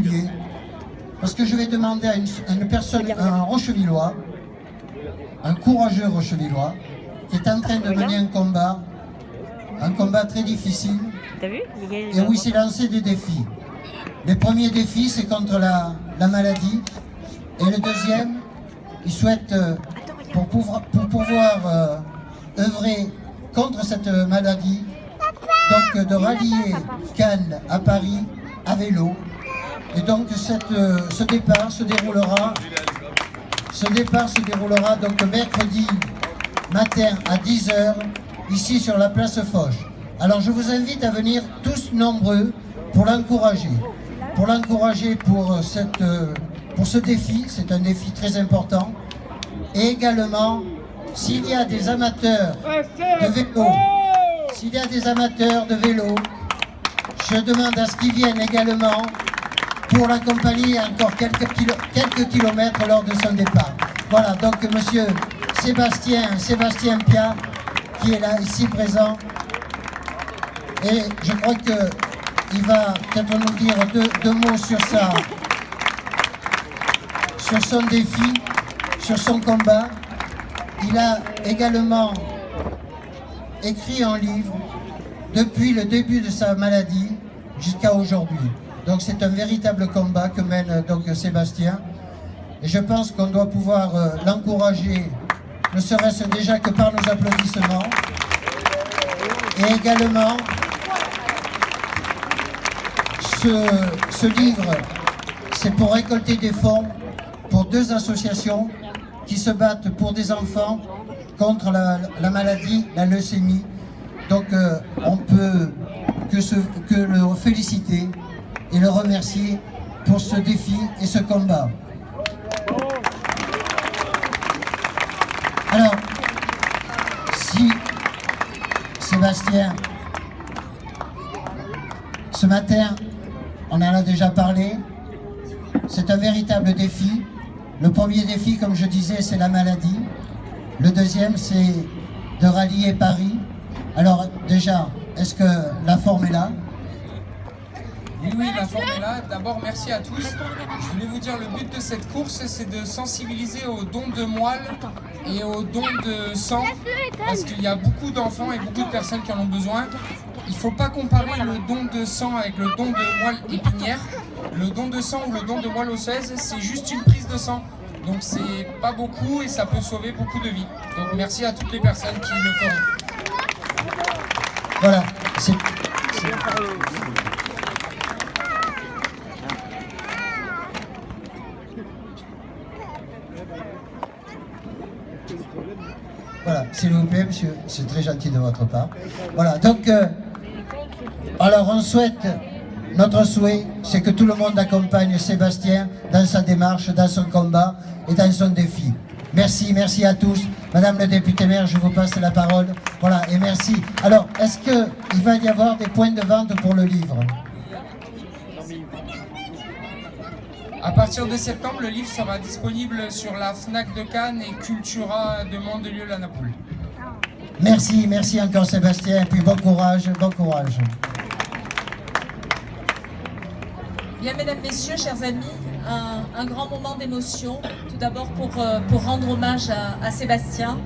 particulier, parce que je vais demander à une personne, à un Rochevillois, un courageux Rochevillois, qui est en train de mener un combat très difficile, et où il s'est lancé des défis. Le premier défi, c'est contre la maladie, et le deuxième, il souhaite, pour pouvoir œuvrer contre cette maladie, donc de rallier Cannes à Paris à vélo. Et donc ce départ se déroulera donc mercredi matin à 10 h ici sur la place Foch. Alors je vous invite à venir tous nombreux pour l'encourager. Pour ce défi, c'est un défi très important. Et également, s'il y a des amateurs de vélo, je demande à ce qu'ils viennent également pour l'accompagner encore quelques kilomètres lors de son départ. Voilà, donc monsieur Sébastien Piat, qui est là, ici présent, et je crois qu'il va peut-être nous dire deux mots sur son défi, sur son combat. Il a également écrit un livre depuis le début de sa maladie jusqu'à aujourd'hui. Donc c'est un véritable combat que mène donc Sébastien. Et je pense qu'on doit pouvoir l'encourager, ne serait-ce déjà que par nos applaudissements. Et également, ce livre, c'est pour récolter des fonds pour 2 associations qui se battent pour des enfants contre la maladie, la leucémie. Donc on peut que le féliciter et le remercier pour ce défi et ce combat. Alors, si Sébastien, ce matin, on en a déjà parlé, c'est un véritable défi. Le premier défi, comme je disais, c'est la maladie. Le deuxième, c'est de rallier Paris. Alors déjà, est-ce que la forme est là? Oui, la forme est là. D'abord, merci à tous. Je voulais vous dire, le but de cette course, c'est de sensibiliser aux dons de moelle et aux dons de sang, parce qu'il y a beaucoup d'enfants et beaucoup de personnes qui en ont besoin. Il ne faut pas comparer le don de sang avec le don de moelle épinière. Le don de sang ou le don de moelle osseuse, c'est juste une prise de sang. Donc c'est pas beaucoup et ça peut sauver beaucoup de vies. Donc merci à toutes les personnes qui le feront. Voilà. Voilà, s'il vous plaît, monsieur, c'est très gentil de votre part. Voilà, donc, alors on souhaite, notre souhait, c'est que tout le monde accompagne Sébastien dans sa démarche, dans son combat et dans son défi. Merci, merci à tous. Madame le député maire, je vous passe la parole. Voilà, et merci. Alors, est-ce qu'il va y avoir des points de vente pour le livre ? À partir de septembre, le livre sera disponible sur la FNAC de Cannes et Cultura de Mandelieu-la-Napoule. Merci, merci encore Sébastien, et puis bon courage, bon courage. Bien, mesdames, messieurs, chers amis, un grand moment d'émotion. Tout d'abord pour rendre hommage à Sébastien,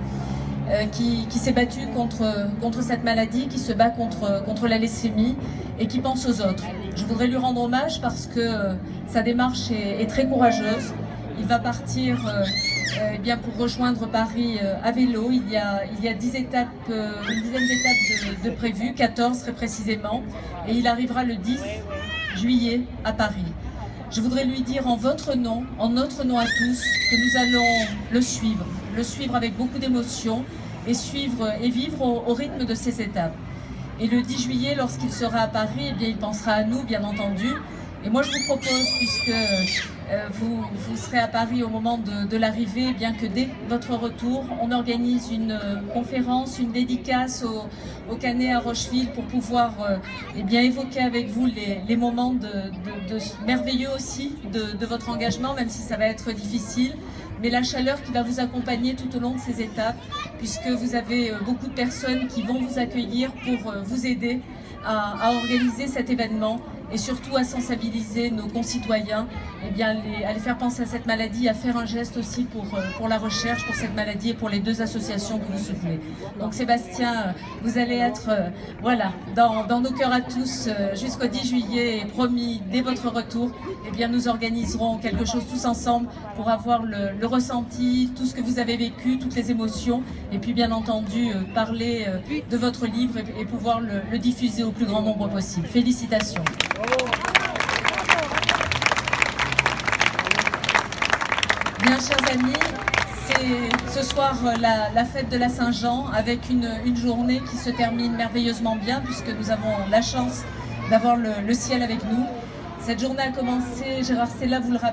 qui s'est battu contre cette maladie, qui se bat contre la leucémie et qui pense aux autres. Je voudrais lui rendre hommage parce que sa démarche est très courageuse. Il va partir bien pour rejoindre Paris à vélo. Il y a une dizaine d'étapes de prévues, 14 très précisément, et il arrivera le 10 juillet à Paris. Je voudrais lui dire en votre nom, en notre nom à tous, que nous allons le suivre avec beaucoup d'émotion et vivre au rythme de ces étapes. Et le 10 juillet, lorsqu'il sera à Paris, eh bien, il pensera à nous, bien entendu. Et moi, je vous propose, puisque vous serez à Paris au moment de l'arrivée, eh bien que dès votre retour, on organise une conférence, une dédicace au Canet à Rocheville pour pouvoir eh bien, évoquer avec vous les moments merveilleux aussi de votre engagement, même si ça va être difficile. Mais la chaleur qui va vous accompagner tout au long de ces étapes, puisque vous avez beaucoup de personnes qui vont vous accueillir pour vous aider à organiser cet événement et surtout à sensibiliser nos concitoyens, eh bien, à les faire penser à cette maladie, à faire un geste aussi pour la recherche, pour cette maladie et pour les deux associations que vous soutenez. Donc Sébastien, vous allez être voilà, dans nos cœurs à tous jusqu'au 10 juillet et promis, dès votre retour, eh bien, nous organiserons quelque chose tous ensemble pour avoir le ressenti, tout ce que vous avez vécu, toutes les émotions, et puis bien entendu parler de votre livre et pouvoir le diffuser au plus grand nombre possible. Félicitations. Bien, chers amis, c'est ce soir la fête de la Saint-Jean avec une journée qui se termine merveilleusement bien puisque nous avons la chance d'avoir le ciel avec nous. Cette journée a commencé, Gérard Sella vous le rappelle,